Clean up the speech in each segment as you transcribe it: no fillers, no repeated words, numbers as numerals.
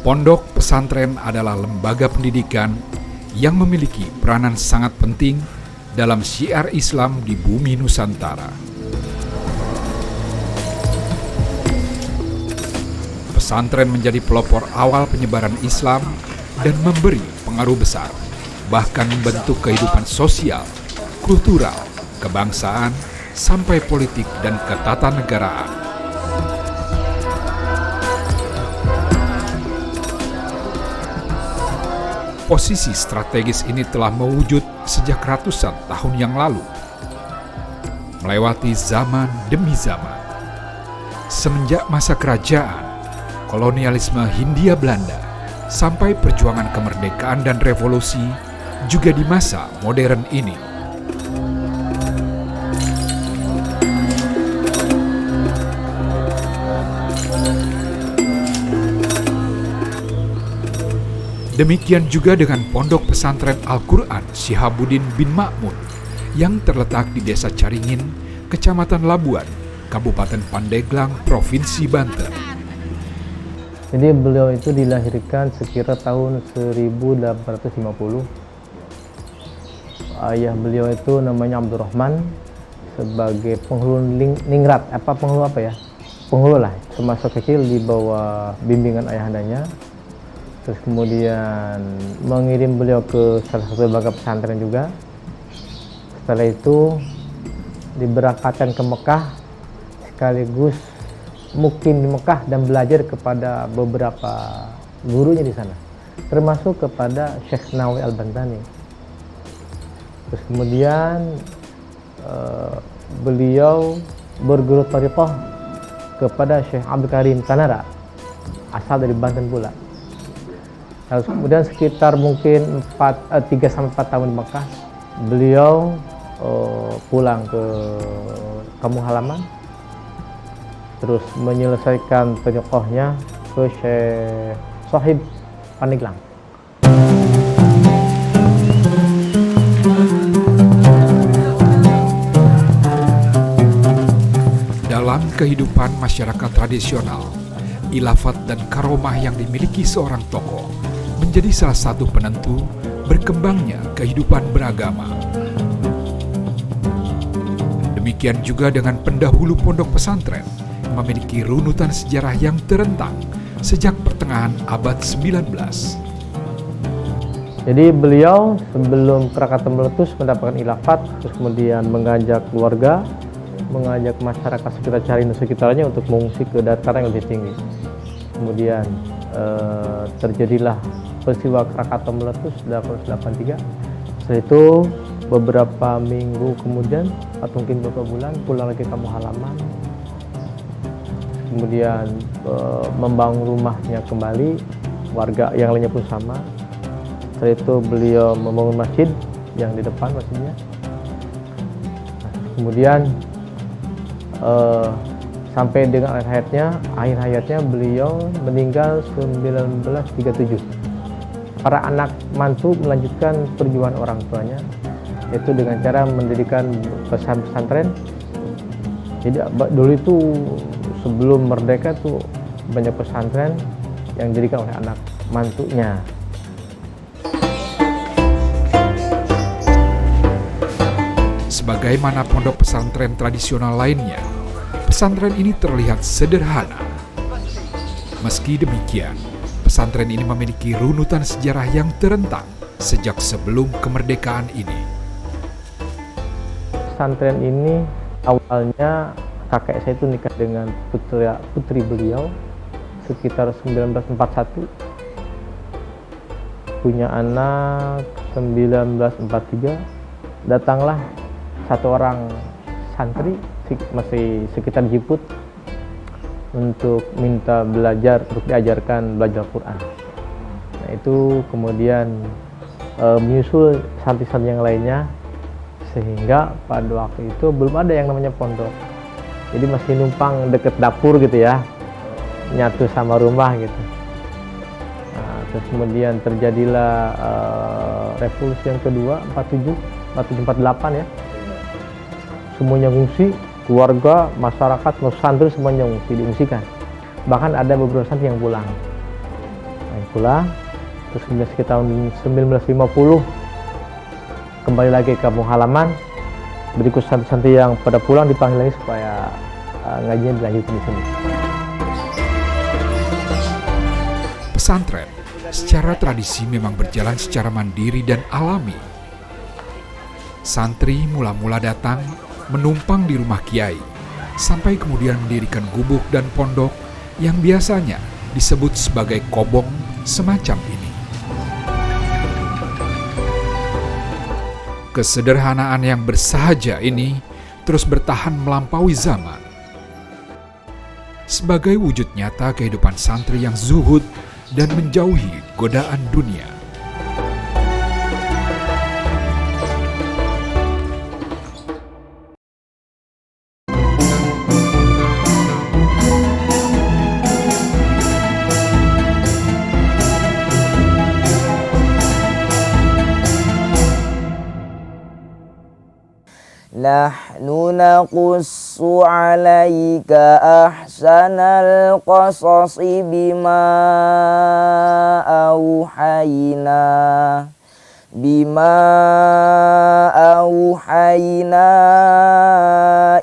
Pondok pesantren adalah lembaga pendidikan yang memiliki peranan sangat penting dalam syiar Islam di bumi Nusantara. Pesantren menjadi pelopor awal penyebaran Islam dan memberi pengaruh besar, bahkan membentuk kehidupan sosial, kultural, kebangsaan, sampai politik dan ketatanegaraan. Posisi strategis ini telah mewujud sejak ratusan tahun yang lalu, melewati zaman demi zaman. Semenjak masa kerajaan, kolonialisme Hindia Belanda, sampai perjuangan kemerdekaan dan revolusi, juga di masa modern ini. Demikian juga dengan Pondok Pesantren Al-Quran Syihabuddin bin Ma'mun yang terletak di Desa Caringin, Kecamatan Labuan, Kabupaten Pandeglang, Provinsi Banten. Jadi beliau itu dilahirkan sekira tahun 1850. Ayah beliau itu namanya Abdurrahman, sebagai penghulu ningrat, penghulu lah, semasa kecil di bawah bimbingan ayahandanya. Terus kemudian mengirim beliau ke salah satu lembaga pesantren juga. Setelah itu diberangkatkan ke Mekah, sekaligus mukim di Mekah dan belajar kepada beberapa gurunya di sana, termasuk kepada Syekh Nawawi Al-Bantani. Terus kemudian beliau berguru thariqah kepada Syekh Abdul Karim Tanara, asal dari Banten pula. Lalu kemudian sekitar mungkin 3-4 tahun di Mekah, beliau pulang ke kampung halaman, terus menyelesaikan thariqahnya ke Syekh Sohib Pandeglang. Dalam kehidupan masyarakat tradisional, ilafat dan karomah yang dimiliki seorang tokoh menjadi salah satu penentu berkembangnya kehidupan beragama. Demikian juga dengan pendahulu pondok pesantren, memiliki runutan sejarah yang terentang sejak pertengahan abad 19. Jadi beliau sebelum Krakatau meletus mendapatkan ilafat, terus kemudian mengajak keluarga, mengajak masyarakat sekitar Caringin dan sekitarnya untuk mengungsi ke dataran yang lebih tinggi. Kemudian terjadilah peristiwa Krakatau meletus 1883. Setelah itu beberapa minggu kemudian atau mungkin beberapa bulan pulang lagi ke kampung halaman, kemudian membangun rumahnya kembali, warga yang lainnya pun sama. Setelah itu beliau membangun masjid yang di depan masjidnya. Kemudian sampai dengan akhir hayatnya beliau meninggal 1937. Para anak mantu melanjutkan perjuangan orang tuanya, yaitu dengan cara mendirikan pesantren. Jadi dulu itu sebelum merdeka tuh banyak pesantren yang didirikan oleh anak mantunya. Sebagaimana pondok pesantren tradisional lainnya, pesantren ini terlihat sederhana. Meski demikian, pesantren ini memiliki runutan sejarah yang terentang sejak sebelum kemerdekaan ini. Pesantren ini awalnya kakek saya itu nikah dengan putri beliau sekitar 1941. Punya anak 1943. Datanglah satu orang santri masih sekitar Jiput untuk minta belajar, untuk diajarkan belajar Quran. Nah itu kemudian menyusul santri-santri yang lainnya, sehingga pada waktu itu belum ada yang namanya pondok. Jadi masih numpang deket dapur gitu ya, nyatu sama rumah gitu. Nah, terus kemudian terjadilah revolusi yang kedua, 47-48 ya. Semuanya ngungsi, keluarga, masyarakat, santri semuanya diungsikan. Bahkan ada beberapa santri yang pulang. main pula. Terus kemudian sekitar tahun 1950 kembali lagi ke kampung halaman. Berikut santri-santri yang pada pulang dipanggil lagi supaya ngajinya dilanjutkan di sini. Pesantren secara tradisi memang berjalan secara mandiri dan alami. Santri mula-mula datang menumpang di rumah kiai, sampai kemudian mendirikan gubuk dan pondok yang biasanya disebut sebagai kobong semacam ini. Kesederhanaan yang bersahaja ini terus bertahan melampaui zaman. Sebagai wujud nyata kehidupan santri yang zuhud dan menjauhi godaan dunia. Nahnu naqussu 'alaika ahsanal qasasi bima auhayna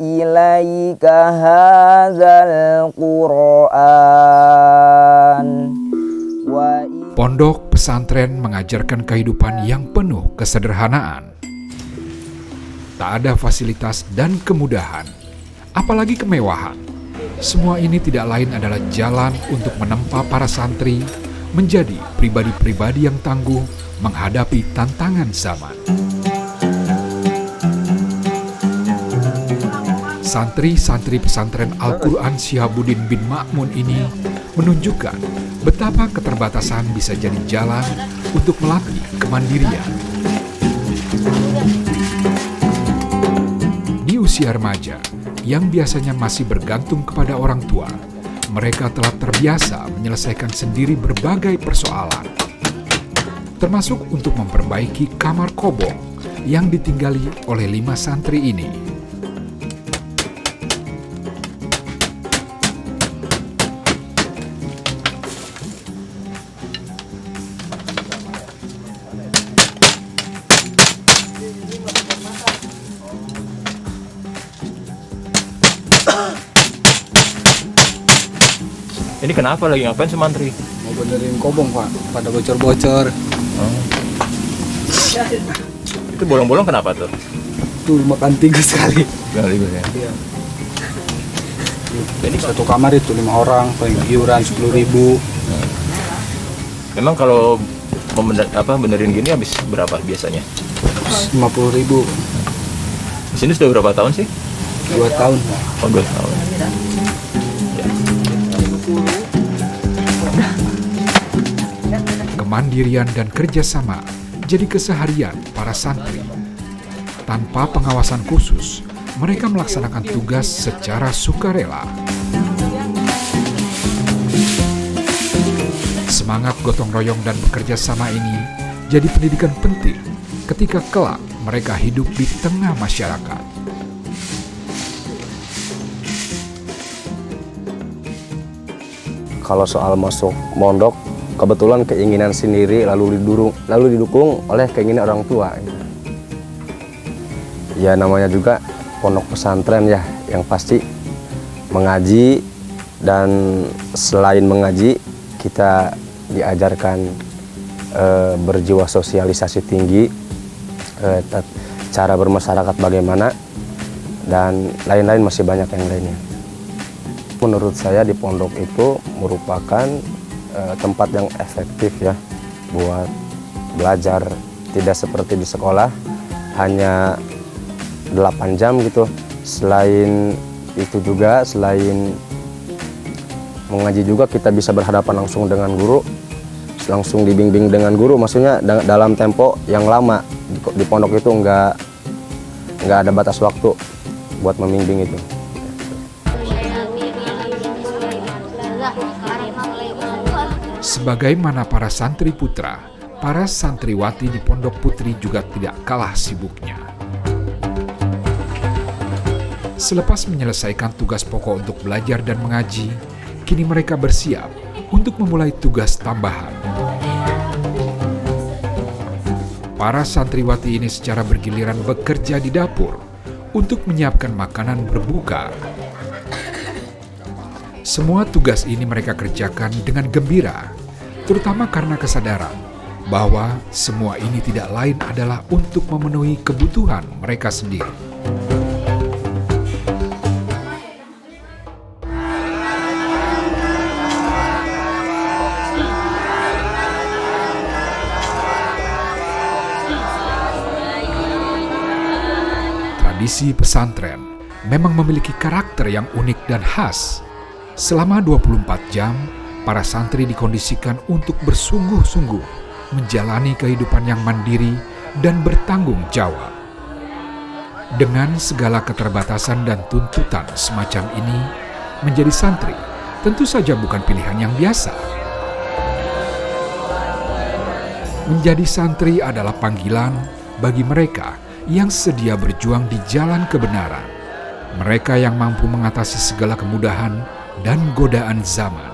ilaika hadzal Qur'an. Pondok pesantren mengajarkan kehidupan yang penuh kesederhanaan. Tak ada fasilitas dan kemudahan, apalagi kemewahan. Semua ini tidak lain adalah jalan untuk menempa para santri menjadi pribadi-pribadi yang tangguh menghadapi tantangan zaman. Santri-santri pesantren Al-Quran Syihabuddin bin Ma'mun ini menunjukkan betapa keterbatasan bisa jadi jalan untuk melatih kemandirian. Di usia remaja, yang biasanya masih bergantung kepada orang tua, mereka telah terbiasa menyelesaikan sendiri berbagai persoalan, termasuk untuk memperbaiki kamar kobong yang ditinggali oleh 5 santri ini. Ini kenapa lagi ngapain si mantri? Mau benerin kobong Pak, pada bocor-bocor. Itu bolong-bolong kenapa tuh? Tuh makan tikus sekali. Tikus ya. Iya. Jadi satu kamar itu 5 orang, paling iuran 10.000. Memang kalau benerin gini habis berapa biasanya? 50.000. Di sini sudah berapa tahun sih? 2 tahun Pak. Oh, 2 tahun. Kemandirian dan kerjasama jadi keseharian para santri. Tanpa pengawasan khusus, mereka melaksanakan tugas secara sukarela. Semangat gotong royong dan bekerja sama ini jadi pendidikan penting ketika kelak mereka hidup di tengah masyarakat. Kalau soal masuk mondok, kebetulan keinginan sendiri lalu didukung oleh keinginan orang tua. Ya namanya juga pondok pesantren ya, yang pasti mengaji, dan selain mengaji kita diajarkan berjiwa sosialisasi tinggi, cara bermasyarakat bagaimana, dan lain-lain, masih banyak yang lainnya. Menurut saya di pondok itu merupakan tempat yang efektif ya buat belajar, tidak seperti di sekolah hanya 8 jam gitu. Selain itu juga, selain mengaji juga kita bisa berhadapan langsung dengan guru, langsung dibimbing dengan guru, maksudnya dalam tempo yang lama. Di pondok itu nggak ada batas waktu buat membimbing itu. Sebagaimana para santri putra, para santriwati di Pondok Putri juga tidak kalah sibuknya. Selepas menyelesaikan tugas pokok untuk belajar dan mengaji, kini mereka bersiap untuk memulai tugas tambahan. Para santriwati ini secara bergiliran bekerja di dapur untuk menyiapkan makanan berbuka. Semua tugas ini mereka kerjakan dengan gembira, terutama karena kesadaran bahwa semua ini tidak lain adalah untuk memenuhi kebutuhan mereka sendiri. Tradisi pesantren memang memiliki karakter yang unik dan khas. Selama 24 jam, para santri dikondisikan untuk bersungguh-sungguh menjalani kehidupan yang mandiri dan bertanggung jawab. Dengan segala keterbatasan dan tuntutan semacam ini, menjadi santri tentu saja bukan pilihan yang biasa. Menjadi santri adalah panggilan bagi mereka yang sedia berjuang di jalan kebenaran, mereka yang mampu mengatasi segala kemudahan dan godaan zaman.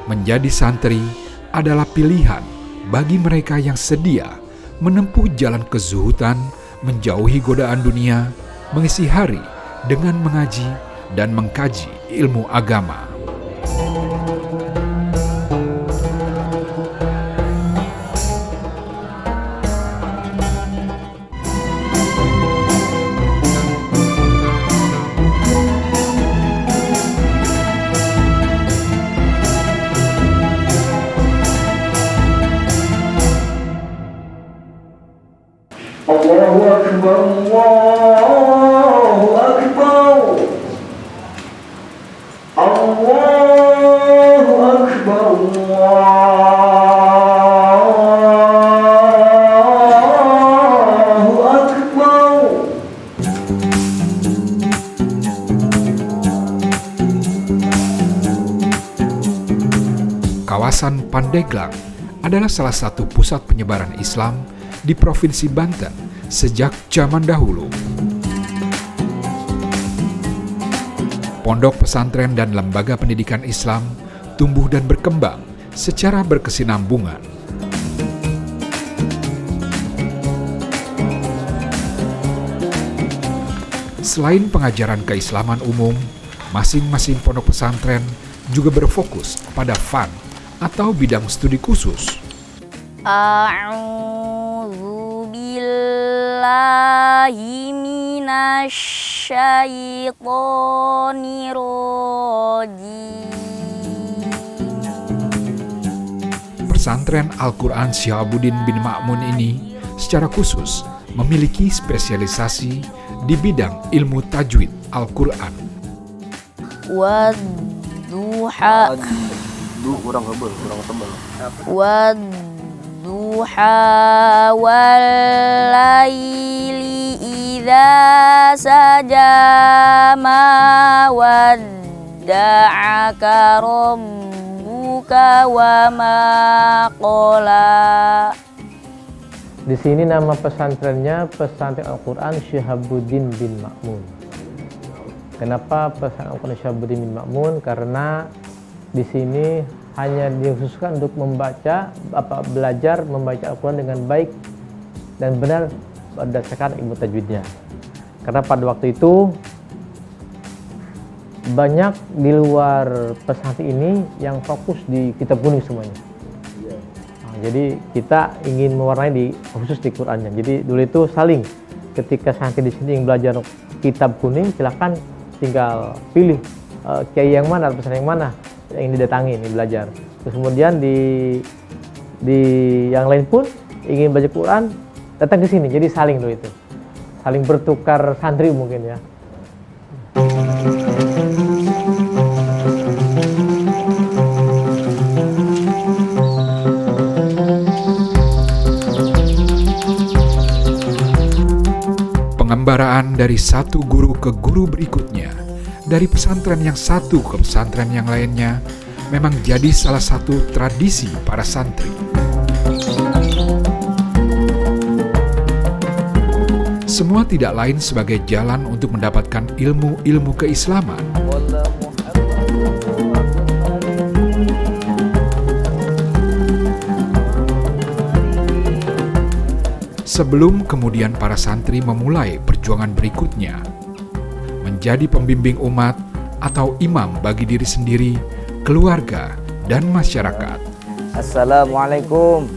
Menjadi santri adalah pilihan bagi mereka yang sedia menempuh jalan kezuhudan, menjauhi godaan dunia, mengisi hari dengan mengaji dan mengkaji ilmu agama. Allahu Akbar, Allahu Akbar, Allahu Akbar, Allahu Akbar. Kawasan Pandeglang adalah salah satu pusat penyebaran Islam di Provinsi Banten sejak zaman dahulu. Pondok pesantren dan lembaga pendidikan Islam tumbuh dan berkembang secara berkesinambungan. Selain pengajaran keislaman umum, masing-masing pondok pesantren juga berfokus pada FAN atau bidang studi khusus. A'udzu billahi minasyaitonir rajim. Pesantren Al-Quran Syihabuddin bin Ma'mun ini secara khusus memiliki spesialisasi di bidang ilmu tajwid Al-Quran. Wadduha Wadduha wallaili idza saja ma wadda'aka rabbuka wa ma qala. Di sini nama pesantrennya Pesantren Al-Quran Syihabuddin bin Ma'mun. Kenapa Pesantren Al-Quran Syihabuddin bin Ma'mun? Karena di sini hanya dikhususkan untuk belajar membaca Al-Quran dengan baik dan benar berdasarkan ilmu tajwidnya. Karena pada waktu itu banyak di luar pesantren ini yang fokus di kitab kuning semuanya. Nah, jadi kita ingin mewarnai khusus di Qurannya. Jadi dulu itu saling, ketika santri di sini yang belajar kitab kuning, silakan tinggal pilih kiai yang mana, pesantren yang mana yang didatangi ini belajar. Terus kemudian di yang lain pun ingin belajar Quran datang ke sini. Jadi saling dulu itu, saling bertukar santri mungkin ya. Pengembaraan dari satu guru ke guru berikutnya, dari pesantren yang satu ke pesantren yang lainnya, memang jadi salah satu tradisi para santri. Semua tidak lain sebagai jalan untuk mendapatkan ilmu-ilmu keislaman. Sebelum kemudian para santri memulai perjuangan berikutnya, menjadi pembimbing umat atau imam bagi diri sendiri, keluarga, dan masyarakat. Assalamualaikum.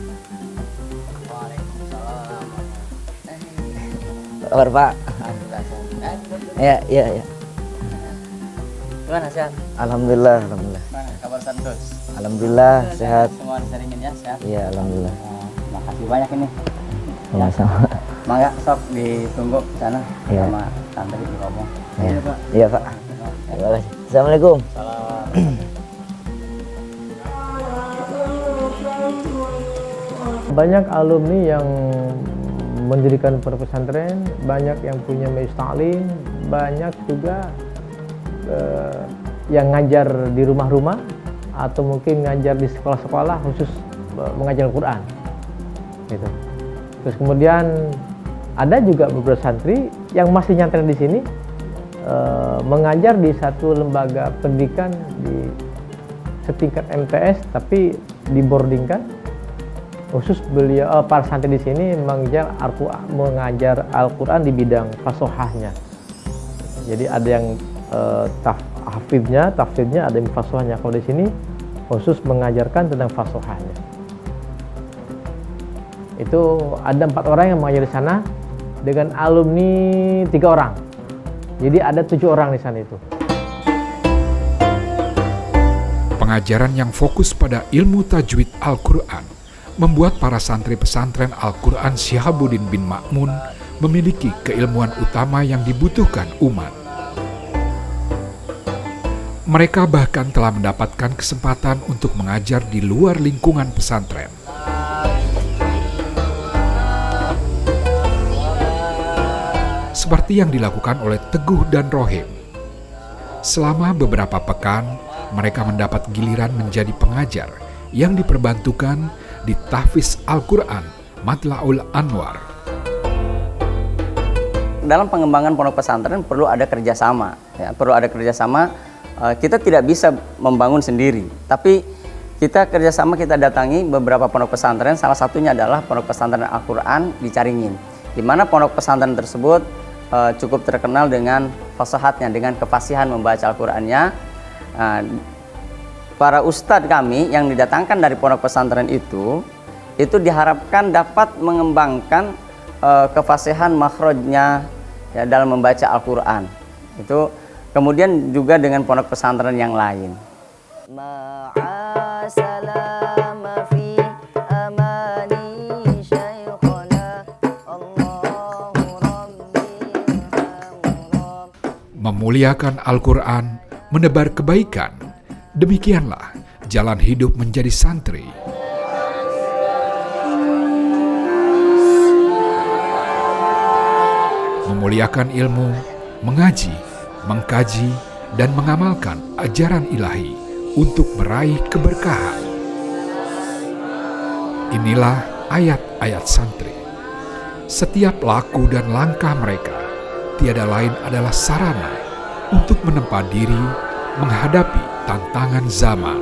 Kabar Pak? Ya. Gimana sehat? Alhamdulillah. Mana kabar Santos? Alhamdulillah sehat. Semua disaringin ya sehat. Iya, alhamdulillah. Makasih banyak ini. Sama-sama. Mangga sok ditunggu ke sana Iya. sama santri di Romo. Iya, iya Pak. Terima kasih. Assalamualaikum. Banyak alumni yang mendirikan pondok pesantren, banyak yang punya majelis taklim, banyak juga yang ngajar di rumah-rumah atau mungkin ngajar di sekolah-sekolah khusus mengajar Al-Quran. Gitu. Terus kemudian ada juga beberapa santri yang masih nyantren di sini mengajar di satu lembaga pendidikan di setingkat MTS, tapi diboardingkan. Khusus beliau para santri di sini mengajar Al-Quran di bidang fasohahnya. Jadi ada yang tafsirnya, ada yang fasohahnya. Kalau di sini khusus mengajarkan tentang fasohahnya. Itu ada 4 orang yang mengajar di sana dengan alumni 3 orang. Jadi ada 7 orang di sana itu. Pengajaran yang fokus pada ilmu tajwid Al-Quran membuat para santri pesantren Al-Quran Syihabuddin bin Ma'mun memiliki keilmuan utama yang dibutuhkan umat. Mereka bahkan telah mendapatkan kesempatan untuk mengajar di luar lingkungan pesantren. Seperti yang dilakukan oleh Teguh dan Rohim. Selama beberapa pekan, mereka mendapat giliran menjadi pengajar yang diperbantukan di Tahfiz Al-Quran Matla'ul Anwar. Dalam pengembangan pondok pesantren perlu ada kerjasama. Ya, perlu ada kerjasama. Kita tidak bisa membangun sendiri, tapi kita kerjasama, kita datangi beberapa pondok pesantren. Salah satunya adalah pondok pesantren Al-Quran di Caringin, di mana pondok pesantren tersebut cukup terkenal dengan fasahatnya, dengan kefasihan membaca Al-Qurannya. Para ustadz kami yang didatangkan dari pondok pesantren itu diharapkan dapat mengembangkan kefasihan makhrajnya ya, dalam membaca Al-Quran. Itu kemudian juga dengan pondok pesantren yang lain. Memuliakan Al-Quran, menebar kebaikan. Demikianlah jalan hidup menjadi santri. Memuliakan ilmu, mengaji, mengkaji, dan mengamalkan ajaran ilahi untuk meraih keberkahan. Inilah ayat-ayat santri. Setiap laku dan langkah mereka tiada lain adalah sarana untuk menempa diri menghadapi tantangan zaman.